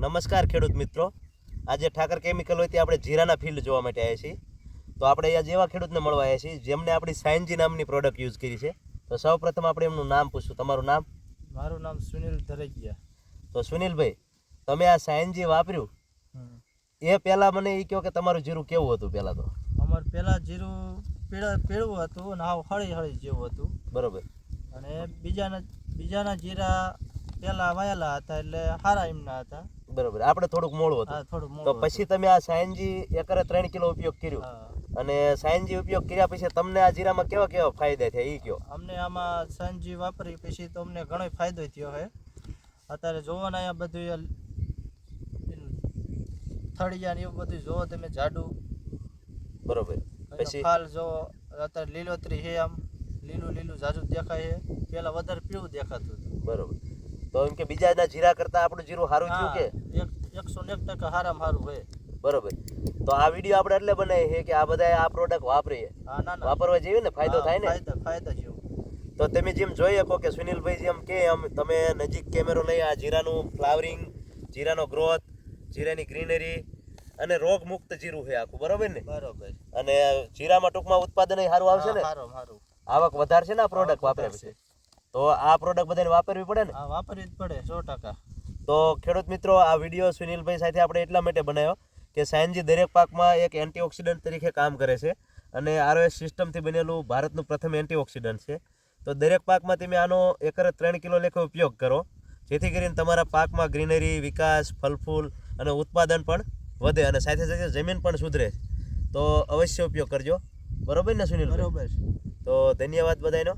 નમસ્કાર ખેડૂત મિત્રો, આજે ઠાકર કેમિકલ હોય તે આપણે જીરાના ફિલ્ડ જોવા માટે આવ્યા છીએ. તો આપણે અહીંયા જેવા ખેડૂતને મળવા આવ્યા છીએ જેમને આપણી સાયન્જી નામની પ્રોડક્ટ યુઝ કરી છે. તો સૌપ્રથમ આપણે એમનું નામ પૂછશું. તમારું નામ? મારું નામ સુનિલ ધરેકિયા. તો સુનિલભાઈ, તમે આ સાયન્જી વાપર્યું એ પહેલાં મને એ કહો કે તમારું જીરું કેવું હતું? પહેલાં તો અમારું પહેલાં જીરું પીળું હતું અને હાવ હળી હળી જેવું હતું. બરોબર. અને બીજાના જીરા પહેલાં વાયેલા હતા એટલે સારા એમના હતા. બરોબર, આપણે થોડુંક મોડું હતું. થોડું તો મોડું પછી તમે આ સાયન્જી એકરે 3 કિલો ઉપયોગ કર્યો, અને સાયન્જી ઉપયોગ કર્યા પછી તમને આ જીરામાં કેવા કેવા ફાયદા થયા એ કહો. અમને આમાં સાંજી વાપરી પછી તો અમને ઘણો ફાયદો થયો છે. અત્યારે જોવો ને અહીંયા બધું થળિયા ને એવું બધું જોવો તમે જાડું. બરોબર. પછી ફાલ જોવો, અત્યારે લીલોતરી છે, આમ લીલું જાજુ દેખાય છે. પહેલા વધારે પીળું દેખાતું હતું. બરોબર. તો એમ કે બીજાના જીરા કરતા આપણું જીરું સારું થયું કે? 101% સારામાં સારું હોય. બરોબર. તો આ વિડીયો આપણે એટલે બનાવીએ છે કે આ બધા આ પ્રોડક્ટ વાપરીએ, વાપરવા જેવી ને ફાયદો થાય ને. ફાયદા જેવું. તો તમે જેમ જોઈ શકો કે સુનિલભાઈ જેમ કે તમે નજીક કેમેરો લઈ આ જીરાનું ફ્લાવરિંગ, જીરાનો ગ્રોથ, જીરાની ગ્રીનરી અને રોગ મુક્ત જીરું છે આખું. બરોબર ને? બરોબર. અને જીરામાં ટૂંકમાં ઉત્પાદન સારું આવશે ને, સારું આવક વધારશે ને આ પ્રોડક્ટ વાપર્યા પછી. તો આ પ્રોડક્ટ બધાને વાપરવી પડે ને? હા, વાપરવી જ પડે 100%. તો ખેડૂત મિત્રો, આ વિડીયો સુનિલભાઈ સાથે આપણે એટલા માટે બનાવ્યો કે સાયન્જી દરેક પાકમાં એક એન્ટીઓક્સિડન્ટ તરીકે કામ કરે છે અને આરઓએસ સિસ્ટમથી બનેલું ભારતનું પ્રથમ એન્ટીઓક્સિડન્ટ છે. તો દરેક પાકમાં તમે આનો એકરે 3 કિલો લેખે ઉપયોગ કરો, જેથી કરીને તમારા પાકમાં ગ્રીનરી, વિકાસ, ફળફૂલ અને ઉત્પાદન પણ વધે અને સાથે સાથે જમીન પણ સુધરે. તો અવશ્ય ઉપયોગ કરજો. બરોબર ને સુનિલ? બરોબર. તો ધન્યવાદ બધાનો.